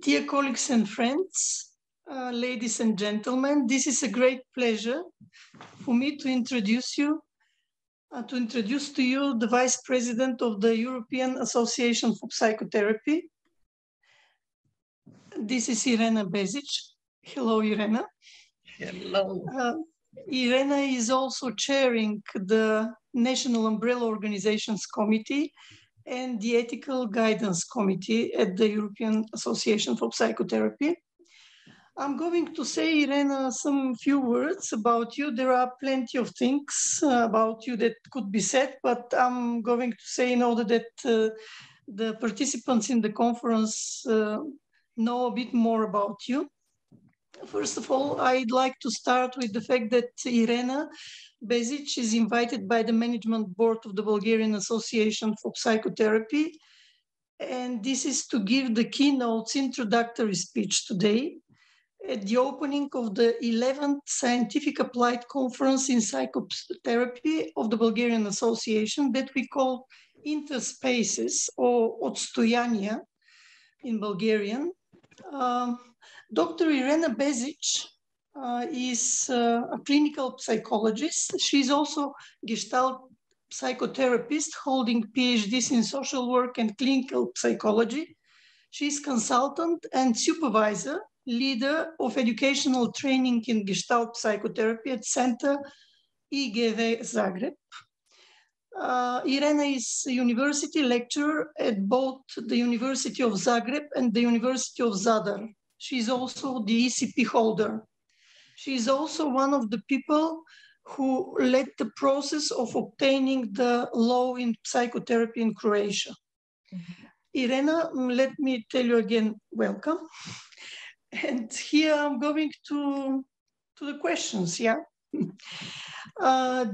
Dear colleagues and friends, ladies and gentlemen, this is a great pleasure for me to introduce to you the Vice President of the European Association for Psychotherapy. This is Irena Bezich. Hello, Irena. Hello. Irena is also chairing the National Umbrella Organizations Committee and the Ethical Guidance Committee at the European Association for Psychotherapy. I'm going to say, Irena, some few words about you. There are plenty of things about you that could be said, but I'm going to say in order that the participants in the conference know a bit more about you. First of all, I'd like to start with the fact that Irena Bezich is invited by the Management Board of the Bulgarian Association for Psychotherapy, and this is to give the keynote's introductory speech today at the opening of the 11th Scientific Applied Conference in Psychotherapy of the Bulgarian Association that we call Interspaces or Otstoяния in Bulgarian. Dr. Irena Bezich is a clinical psychologist. She's also Gestalt psychotherapist holding PhDs in social work and clinical psychology. She's consultant and supervisor, leader of educational training in Gestalt psychotherapy at Center IGV Zagreb. Irena is a university lecturer at both the University of Zagreb and the University of Zadar. She's also the ECP holder. She is also one of the people who led the process of obtaining the law in psychotherapy in Croatia. Irena, let me tell you again, welcome. And here I'm going to the questions, yeah?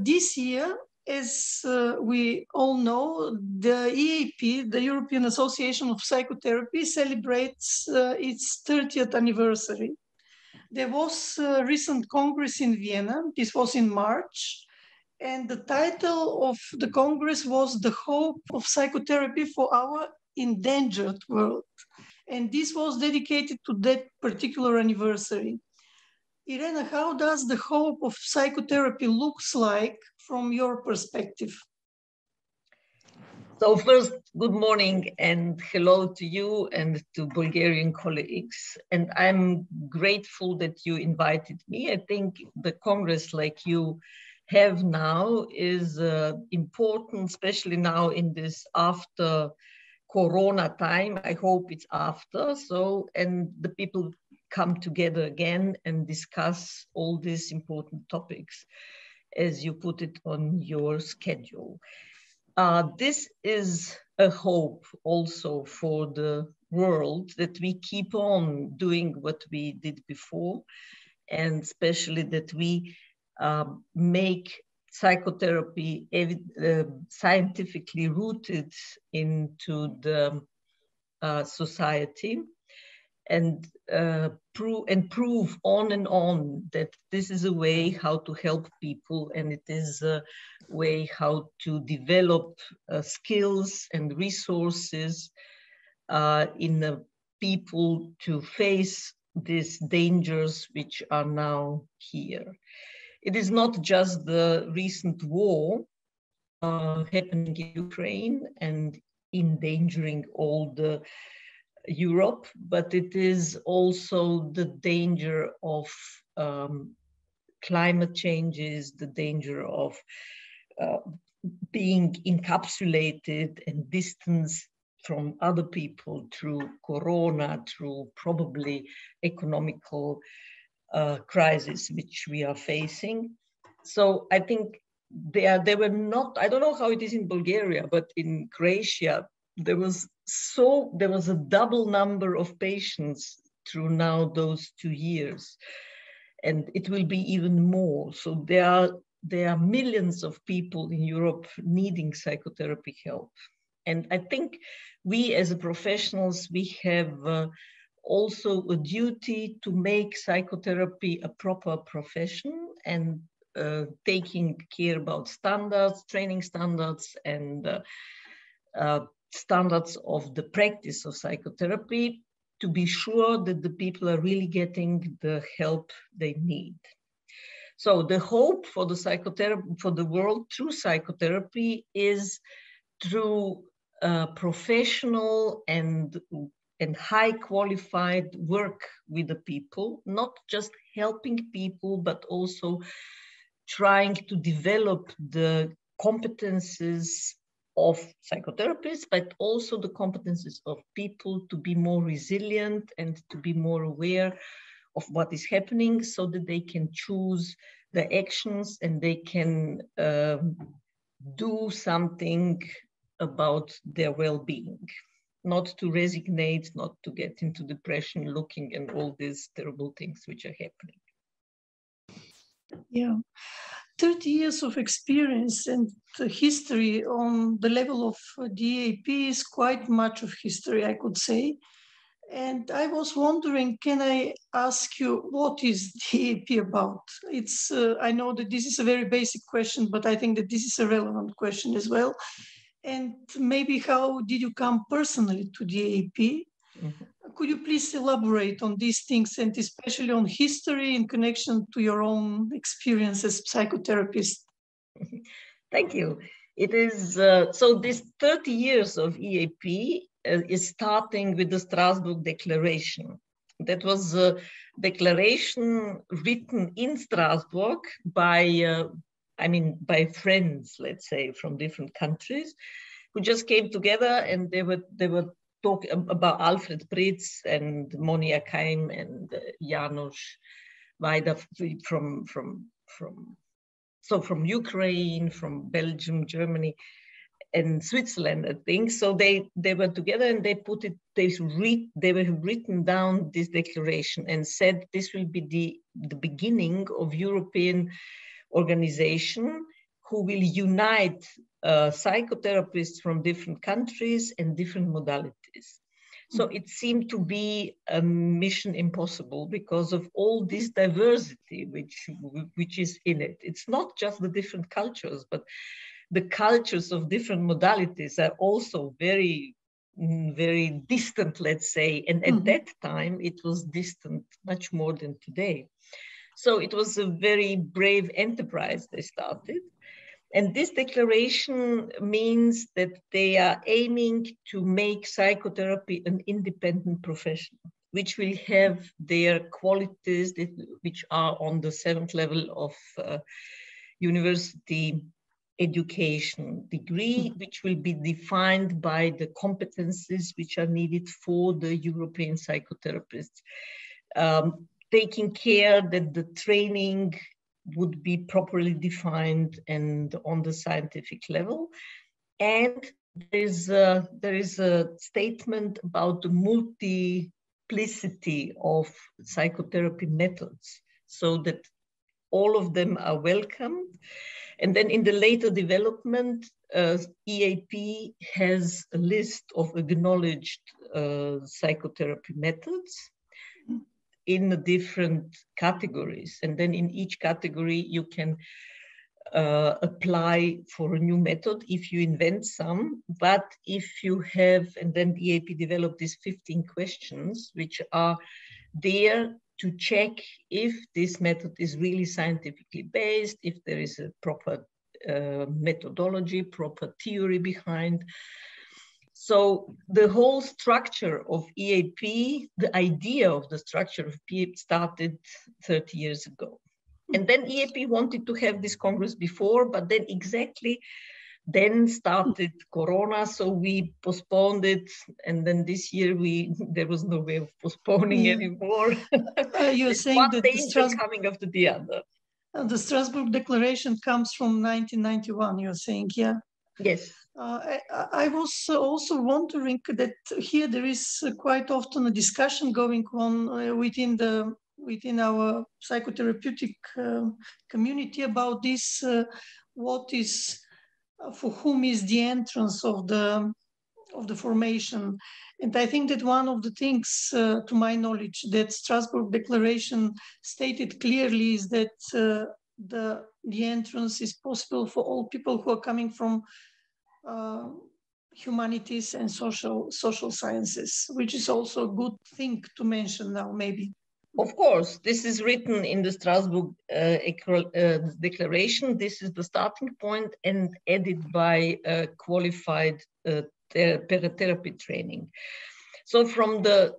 This year, as we all know, the EAP, the European Association of Psychotherapy, celebrates its 30th anniversary. There was a recent Congress in Vienna. This was in March. And the title of the Congress was The Hope of Psychotherapy for Our Endangered World. And this was dedicated to that particular anniversary. Irena, how does the hope of psychotherapy looks like from your perspective? So first, good morning and hello to you and to Bulgarian colleagues. And I'm grateful that you invited me. I think the Congress like you have now is important, especially now in this after Corona time. I hope it's after. So, and the people come together again and discuss all these important topics as you put it on your schedule. This is a hope also for the world that we keep on doing what we did before, and especially that we make psychotherapy scientifically rooted into the society, and prove on and on that this is a way how to help people, and it is a way how to develop skills and resources in people to face these dangers which are now here. It is not just the recent war happening in Ukraine and endangering all the Europe, but it is also the danger of climate changes, the danger of being encapsulated and distanced from other people through Corona, through probably economical crisis which we are facing. So I think they were not, I don't know how it is in Bulgaria, but in Croatia, there was a double number of patients through now those 2 years, and it will be even more. So there are millions of people in Europe needing psychotherapy help. And I think we as professionals, we have also a duty to make psychotherapy a proper profession and taking care about standards, training standards, and standards of the practice of psychotherapy to be sure that the people are really getting the help they need. So the hope for the psychotherapy, for the world through psychotherapy is through professional and high qualified work with the people, not just helping people, but also trying to develop the competences of psychotherapists, but also the competences of people to be more resilient and to be more aware of what is happening so that they can choose the actions and they can do something about their well-being, not to resignate, not to get into depression, looking at all these terrible things which are happening. Yeah. 30 years of experience and history on the level of DAP is quite much of history, I could say. And I was wondering, can I ask you, what is DAP about? It's, I know that this is a very basic question, but I think that this is a relevant question as well. And maybe how did you come personally to DAP? Mm-hmm. Could you please elaborate on these things, and especially on history in connection to your own experience as psychotherapist? Thank you. It is, so this 30 years of EAP is starting with the Strasbourg Declaration. That was a declaration written in Strasbourg by, by friends, let's say, from different countries, who just came together, and they were talking about Alfred Pritz and Monia Keim and Janusz Wajda from Ukraine, from Belgium, Germany, and Switzerland, I think. So they were together and they were written down this declaration and said this will be the beginning of European organization who will unite psychotherapists from different countries and different modalities. So it seemed to be a mission impossible because of all this diversity which is in it. It's not just the different cultures, but the cultures of different modalities are also very, very distant, let's say. And at that time, it was distant much more than today. So it was a very brave enterprise they started. And this declaration means that they are aiming to make psychotherapy an independent profession, which will have their qualities which are on the 7th level of university education degree, which will be defined by the competencies which are needed for the European psychotherapists, taking care that the training would be properly defined and on the scientific level. And there is a statement about the multiplicity of psychotherapy methods, so that all of them are welcomed. And then in the later development, EAP has a list of acknowledged psychotherapy methods in the different categories. And then in each category, you can apply for a new method if you invent some. But if you have, and then EAP developed these 15 questions, which are there to check if this method is really scientifically based, if there is a proper methodology, proper theory behind. So the whole structure of EAP, the idea of the structure of EAP started 30 years ago. And then EAP wanted to have this Congress before, but then started Corona, so we postponed it, and then this year there was no way of postponing anymore. You're saying that the coming after the other. The Strasbourg Declaration comes from 1991. You're saying, yeah. Yes. I was also wondering that here there is quite often a discussion going on within our psychotherapeutic community about this. What is for whom is the entrance of the formation? And I think that one of the things, to my knowledge, that Strasbourg Declaration stated clearly is that the entrance is possible for all people who are coming from humanities and social sciences, which is also a good thing to mention now, maybe. Of course, this is written in the Strasbourg Declaration. This is the starting point and added by qualified therapy training. So from the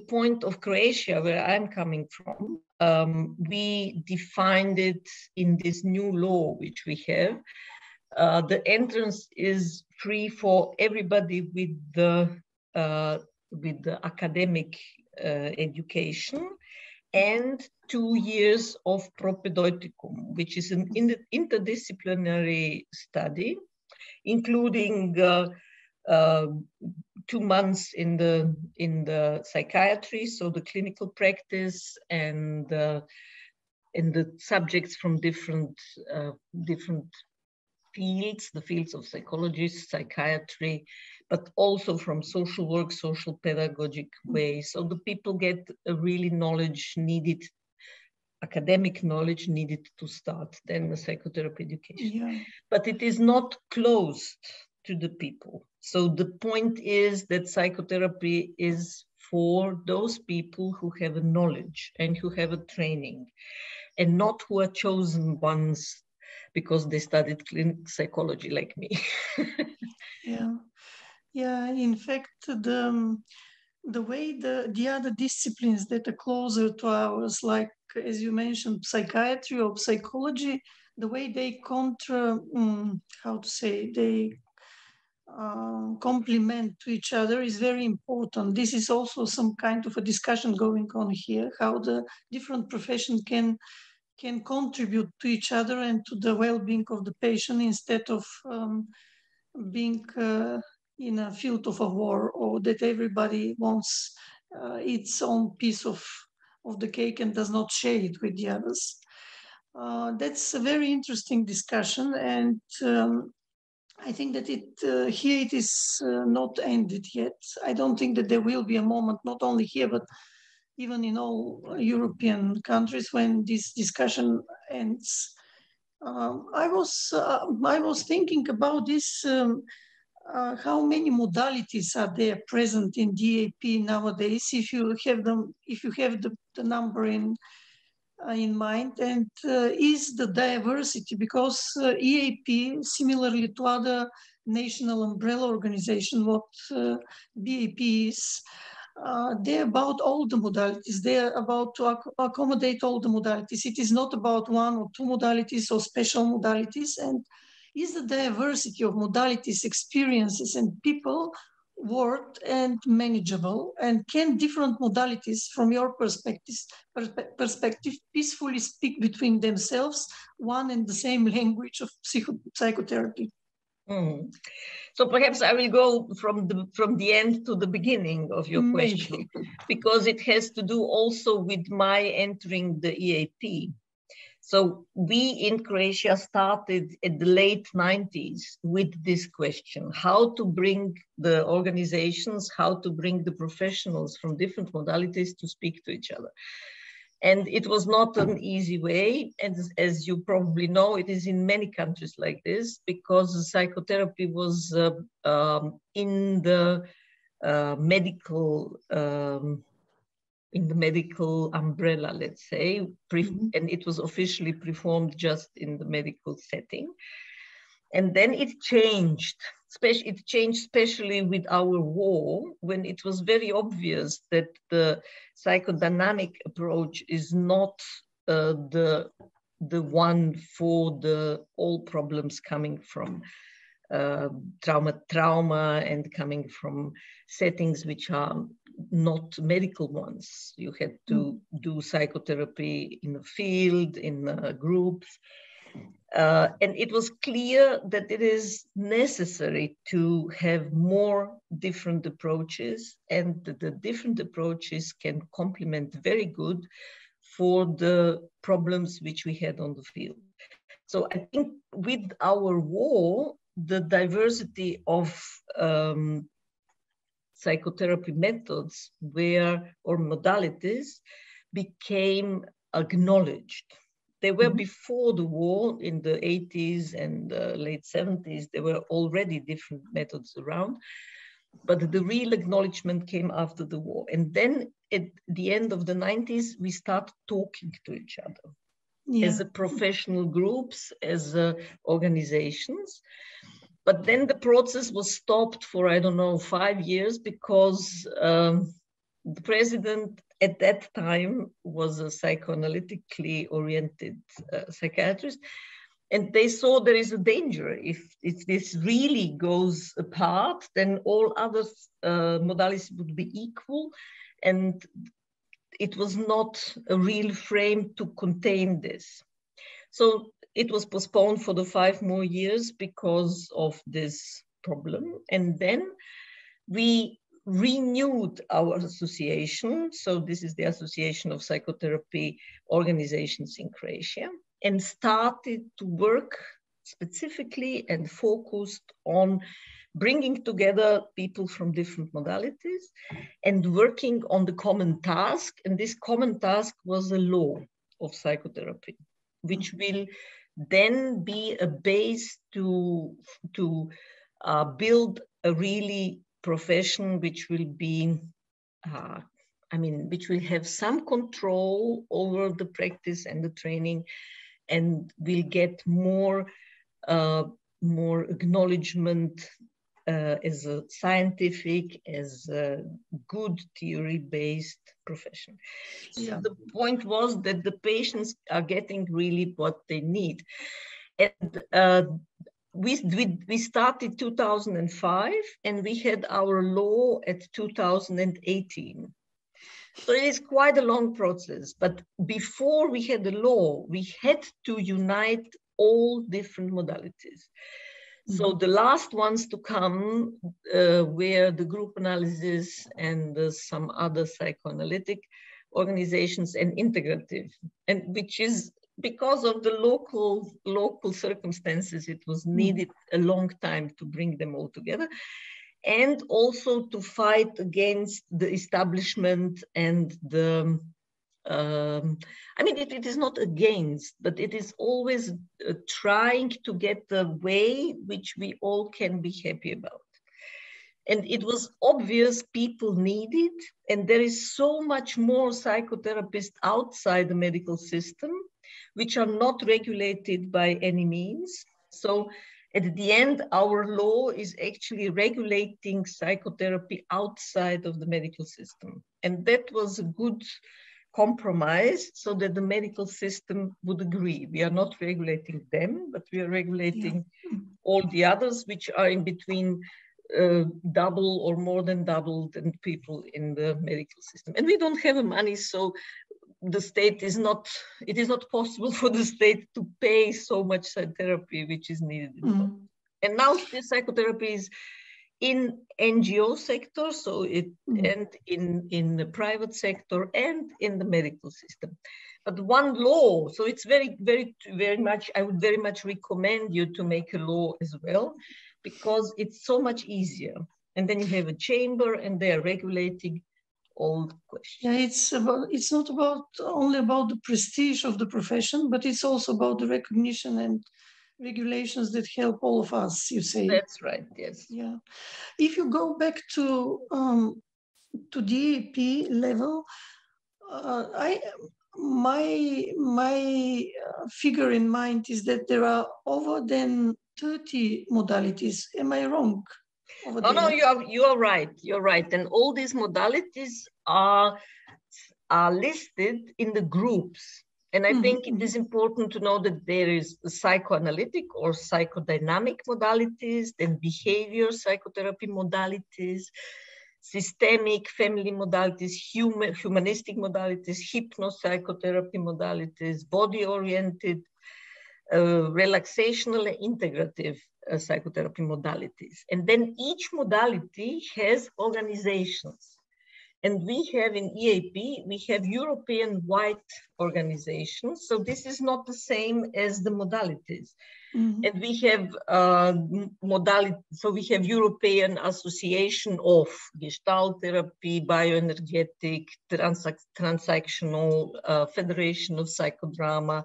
point of Croatia, where I'm coming from, we defined it in this new law which we have. The entrance is free for everybody with the academic education and 2 years of propedeuticum, which is an interdisciplinary study, including 2 months in the psychiatry, so the clinical practice, and the subjects from different fields, the fields of psychology, psychiatry, but also from social work, social pedagogic way. So the people get a really knowledge needed, academic knowledge needed to start then the psychotherapy education. Yeah. But it is not closed to the people. So the point is that psychotherapy is for those people who have a knowledge and who have a training, and not who are chosen ones because they studied clinical psychology like me. Yeah. In fact, the way the other disciplines that are closer to ours, like as you mentioned, psychiatry or psychology, the way they complement to each other is very important. This is also some kind of a discussion going on here, how the different professions can contribute to each other and to the well-being of the patient, instead of being in a field of a war, or that everybody wants its own piece of the cake and does not share it with the others. That's a very interesting discussion, and I think that here it is not ended yet. I don't think that there will be a moment, not only here, but even in all European countries, when this discussion ends. I was thinking about this, how many modalities are there present in DAP nowadays, if you have the number in mind, and is the diversity, because EAP, similarly to other national umbrella organization, what BAP is, they're about all the modalities. They're about to accommodate all the modalities. It is not about 1 or 2 modalities or special modalities. And is the diversity of modalities, experiences, and people worked and manageable? And can different modalities, from your perspective, peacefully speak between themselves, one and the same language of psychotherapy? So perhaps I will go from the end to the beginning of your question, because it has to do also with my entering the EAP. So we in Croatia started at the late 90s with this question: how to bring the organizations, how to bring the professionals from different modalities to speak to each other. And it was not an easy way. And as you probably know, it is in many countries like this, because psychotherapy was in the medical umbrella, let's say, and it was officially performed just in the medical setting. And then it changed. It changed especially with our war, when it was very obvious that the psychodynamic approach is not the one for all problems coming from trauma and coming from settings which are not medical ones. You had to do psychotherapy in a field, in groups. And it was clear that it is necessary to have more different approaches, and that the different approaches can complement very good for the problems which we had on the field. So I think with our war, the diversity of psychotherapy methods or modalities became acknowledged. They were before the war in the 80s and late 70s. There were already different methods around, but the real acknowledgement came after the war. And then at the end of the 90s, we started talking to each other as a professional groups, as organizations. But then the process was stopped for, I don't know, 5 years because the president at that time was a psychoanalytically oriented psychiatrist. And they saw there is a danger. If this really goes apart, then all other modalities would be equal. And it was not a real frame to contain this. So it was postponed for the 5 more years because of this problem. And then we renewed our association. So this is the Association of Psychotherapy Organizations in Croatia, and started to work specifically and focused on bringing together people from different modalities and working on the common task. And this common task was a law of psychotherapy, which will then be a base to build a really profession which will be, which will have some control over the practice and the training, and will get more acknowledgement as a scientific, as a good theory-based profession. So the point was that the patients are getting really what they need. And we started 2005, and we had our law at 2018. So it is quite a long process, but before we had the law, we had to unite all different modalities. So the last ones to come were the group analysis and some other psychoanalytic organizations and integrative, and which is because of the local circumstances, it was needed a long time to bring them all together, and also to fight against the establishment and the, it is not against, but it is always trying to get the way which we all can be happy about. And it was obvious people need it, and there is so much more psychotherapists outside the medical system, which are not regulated by any means. So at the end, our law is actually regulating psychotherapy outside of the medical system. And that was a good compromise so that the medical system would agree. We are not regulating them, but we are regulating all the others, which are in between double or more than double than people in the medical system. And we don't have money, so the state is not, it is not possible for the state to pay so much psychotherapy which is needed. And now this psychotherapy is in NGO sector, so it and in the private sector and in the medical system. But one law, so it's very much, I would very much recommend you to make a law as well, because it's so much easier. And then you have a chamber and they are regulating all the questions. Yeah, it's not only about the prestige of the profession, but it's also about the recognition and regulations that help all of us, you say. That's right, yes. Yeah. If you go back to DAP level, my figure in mind is that there are over than 30 modalities. Am I wrong? No, you are right. You're right. And all these modalities are listed in the groups. And I think it is important to know that there is psychoanalytic or psychodynamic modalities, then behavior psychotherapy modalities, systemic family modalities, humanistic modalities, hypnopsychotherapy modalities, body-oriented, relaxational and integrative psychotherapy modalities. And then each modality has organizations. And we have in EAP, we have European-wide organizations. So this is not the same as the modalities. And we have so we have European Association of Gestalt Therapy, Bioenergetic, Transactional, Federation of Psychodrama,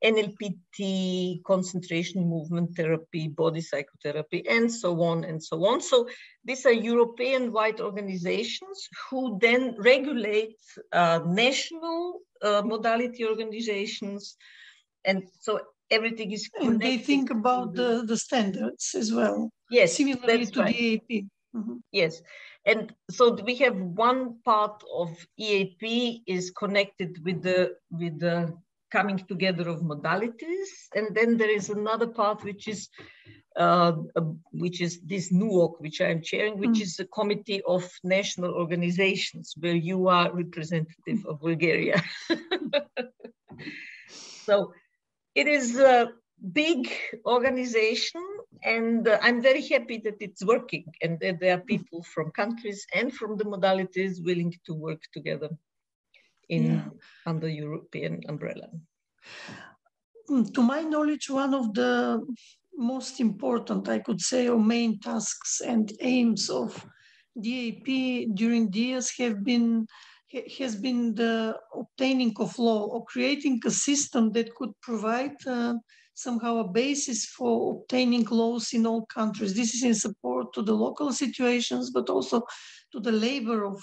NLPT, concentration movement therapy, body psychotherapy, and so on and so on. So these are European-wide organizations who then regulate national modality organizations. And so everything is connected. And they think about the standards as well. Yes, similarly that's to right. the EAP. Mm-hmm. Yes, and so we have one part of EAP is connected with the coming together of modalities, and then there is another part which is this NUOC, which I'm chairing, which is a committee of national organizations where you are representative of Bulgaria. So it is a big organization, and I'm very happy that it's working and that there are people from countries and from the modalities willing to work together under European umbrella. To my knowledge, one of the most important, I could say, or main tasks and aims of DAP during the years has been the obtaining of law, or creating a system that could provide somehow a basis for obtaining laws in all countries. This is in support to the local situations, but also to the labor of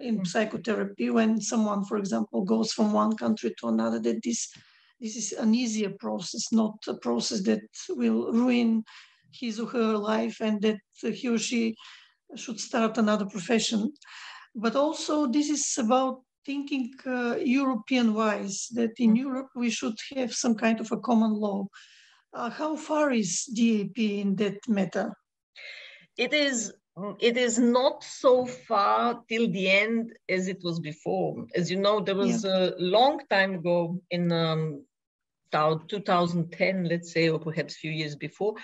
in psychotherapy, when someone, for example, goes from one country to another, that this is an easier process, not a process that will ruin his or her life and that he or she should start another profession. But also this is about thinking European-wise, that in Europe we should have some kind of a common law. How far is DAP in that matter? It is not so far till the end as it was before. As you know, there was a long time ago in 2010, let's say, or perhaps a few years before,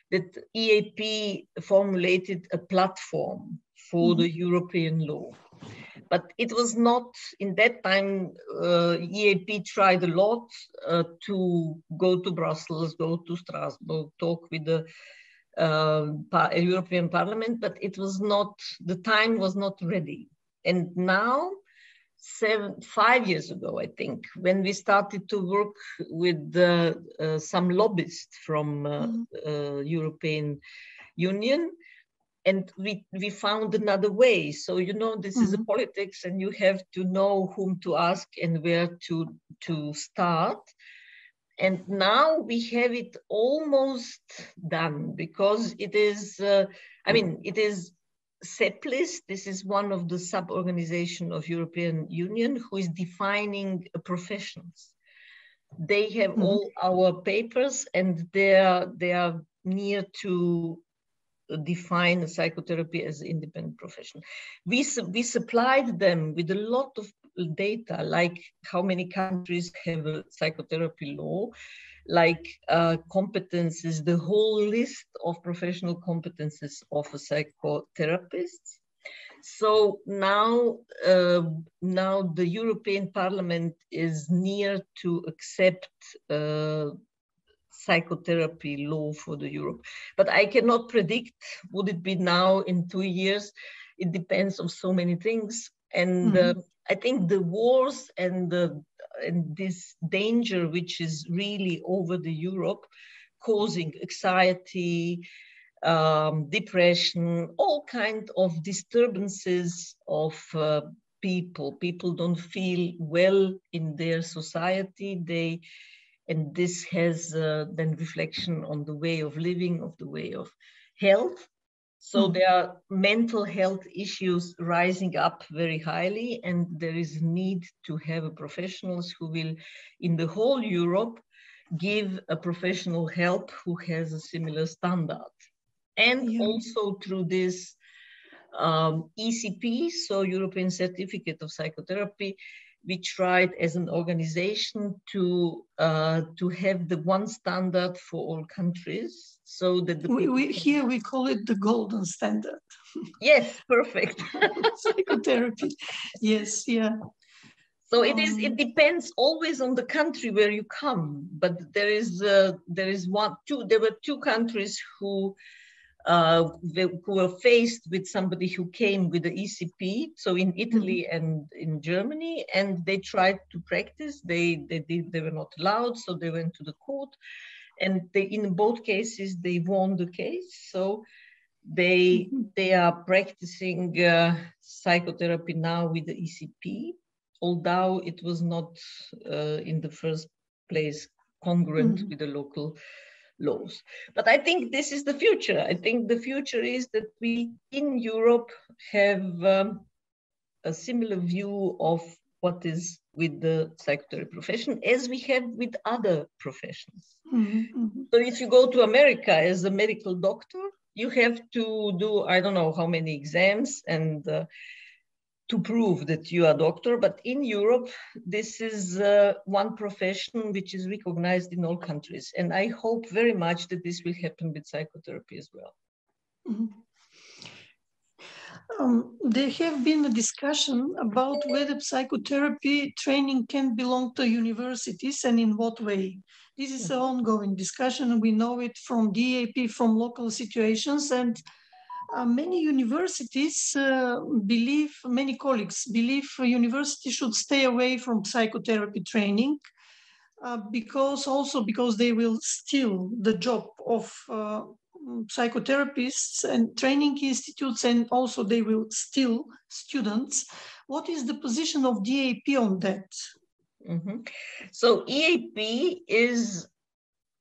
that EAP formulated a platform for the European law. But it was not, in that time, EAP tried a lot to go to Brussels, go to Strasbourg, talk with the European Parliament, but it was not, the time was not ready. And now, 5 years ago, I think, when we started to work with some lobbyists from European Union, and we found another way. So, you know, this is a politics, and you have to know whom to ask and where to start. And now we have it almost done, because it is, it is CEPLIS. This is one of the sub-organizations of European Union who is defining professions. They have all our papers, and they are near to define psychotherapy as an independent profession. We supplied them with a lot of data, like how many countries have a psychotherapy law, like competences, the whole list of professional competences of a psychotherapist. So now the European Parliament is near to accept psychotherapy law for the Europe. But I cannot predict, would it be now in 2 years? It depends on so many things. And I think the wars and this danger, which is really over the Europe, causing anxiety, depression, all kinds of disturbances of people. People don't feel well in their society. And this has then reflection on the way of living, of the way of health. So there are mental health issues rising up very highly, and there is need to have professionals who will, in the whole Europe, give a professional help who has a similar standard. And also through this ECP, so European Certificate of Psychotherapy, we tried as an organization to have the one standard for all countries, so that here we call it the golden standard. Yes, perfect. Psychotherapy. Yes, yeah. So it depends always on the country where you come, but there were two countries who who were faced with somebody who came with the ECP, so in Italy and in Germany, and they tried to practice. They were not allowed, so they went to the court, and in both cases they won the case. So they are practicing psychotherapy now with the ECP, although it was not in the first place congruent with the local laws. But I think this is the future. I think the future is that we in Europe have a similar view of what is with the psychotherapy profession as we have with other professions. So if you go to America as a medical doctor, you have to do, I don't know how many exams and to prove that you are a doctor. But in Europe, this is one profession which is recognized in all countries. And I hope very much that this will happen with psychotherapy as well. There have been a discussion about whether psychotherapy training can belong to universities and in what way. This is an ongoing discussion, and we know it from DAP, from local situations, and many universities many colleagues believe universities should stay away from psychotherapy training because they will steal the job of psychotherapists and training institutes, and also they will steal students. What is the position of DAP on that? So EAP is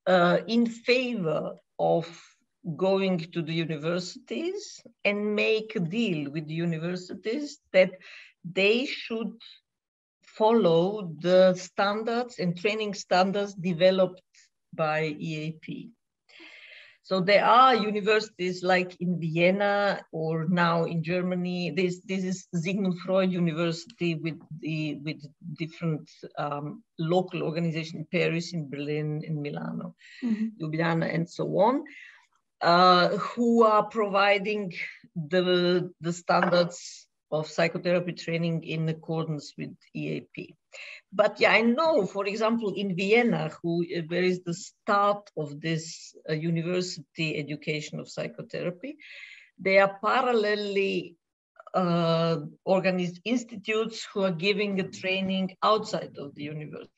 in favor of going to the universities and make a deal with the universities that they should follow the standards and training standards developed by EAP. So there are universities like in Vienna or now in Germany. This is Sigmund Freud University with different local organizations in Paris, in Berlin, in Milano, Ljubljana, and so on, who are providing the standards of psychotherapy training in accordance with EAP. But yeah, I know, for example, in Vienna, where is the start of this university education of psychotherapy, there are parallelly organized institutes who are giving a training outside of the university.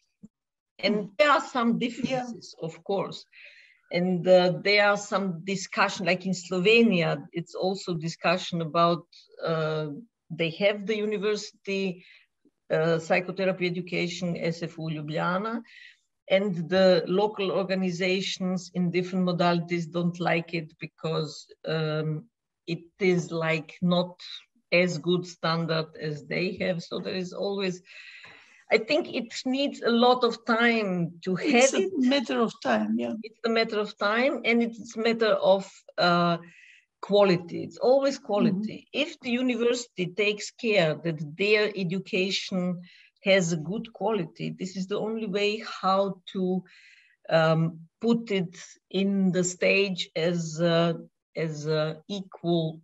And there are some differences, of course. And there are some discussion, like in Slovenia, it's also discussion about, they have the university psychotherapy education, SFU Ljubljana, and the local organizations in different modalities don't like it because it is like not as good standard as they have. So there is always, I think it needs a lot of time to have it. It's a matter of time, yeah. It's a matter of time, and it's a matter of quality. It's always quality. If the university takes care that their education has a good quality, this is the only way how to put it in the stage as equal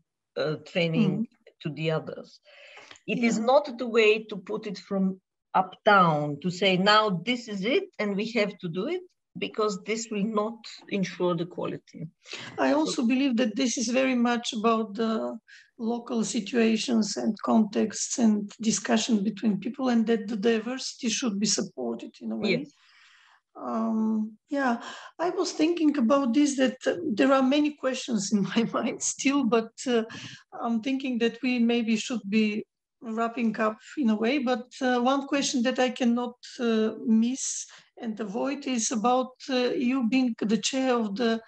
training to the others. It is not the way to put it from up down, to say now this is it and we have to do it, because this will not ensure the quality. I also believe that this is very much about the local situations and contexts and discussion between people, and that the diversity should be supported in a way. Yes. Yeah, I was thinking about this, that there are many questions in my mind still, but I'm thinking that we maybe should be wrapping up in a way. But one question that I cannot miss and avoid is about you being the chair of the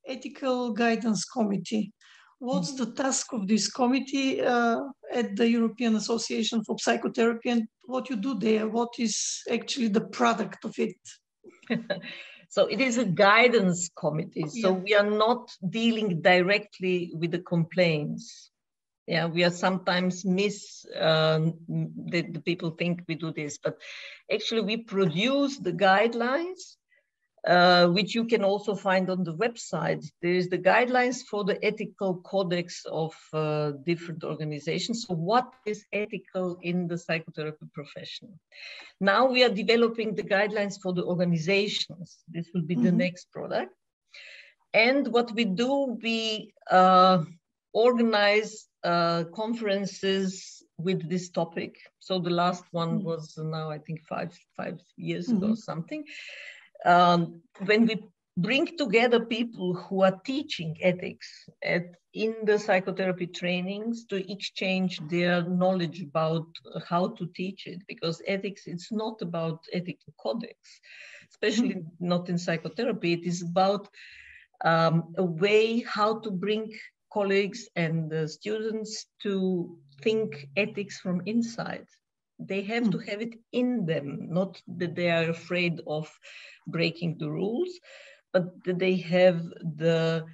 Ethical Guidance Committee. What's the task of this committee at the European Association for Psychotherapy, and what you do there? What is actually the product of it? So it is a guidance committee. So we are not dealing directly with the complaints. Yeah, we are sometimes the people think we do this, but actually we produce the guidelines, which you can also find on the website. There is the guidelines for the ethical codex of different organizations. So what is ethical in the psychotherapy profession? Now we are developing the guidelines for the organizations. This will be the next product. And what we do, we organize conferences with this topic. So the last one was now, I think, five years ago or something. When we bring together people who are teaching ethics in the psychotherapy trainings to exchange their knowledge about how to teach it, because ethics, it's not about ethical codex, especially not in psychotherapy. It is about a way how to bring colleagues and students to think ethics from inside. They have to have it in them, not that they are afraid of breaking the rules, but that they have the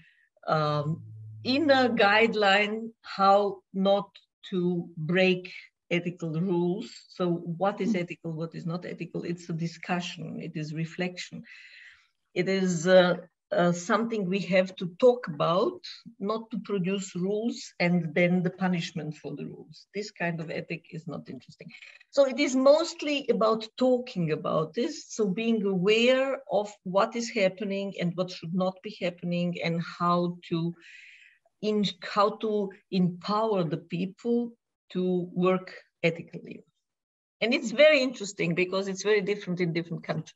inner guideline how not to break ethical rules. So what is ethical, what is not ethical? It's a discussion, it is reflection. It is something we have to talk about, not to produce rules and then the punishment for the rules. This kind of ethic is not interesting. So it is mostly about talking about this. So being aware of what is happening and what should not be happening, and how to empower the people to work ethically. And it's very interesting because it's very different in different countries.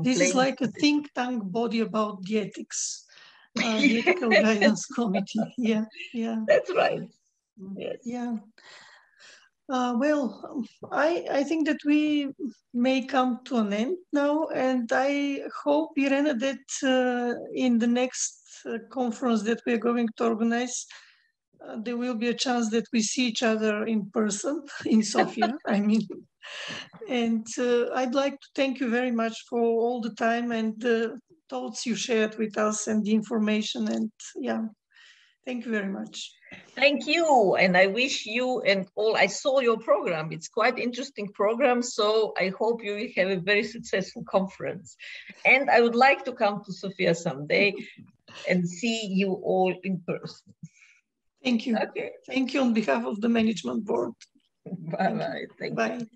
This is like a think tank body about the ethics, the Ethical Guidance Committee. Yeah, yeah. That's right. Yes. Yeah. Well, I think that we may come to an end now, and I hope, Irena, that in the next conference that we are going to organize, there will be a chance that we see each other in person in Sofia, I mean. And I'd like to thank you very much for all the time and the thoughts you shared with us and the information. And yeah, thank you very much. Thank you. And I wish you and all, I saw your program. It's quite interesting program. So I hope you will have a very successful conference. And I would like to come to Sofia someday and see you all in person. Thank you. Okay. Thank you on behalf of the management board. Bye-bye. Thank you. Bye.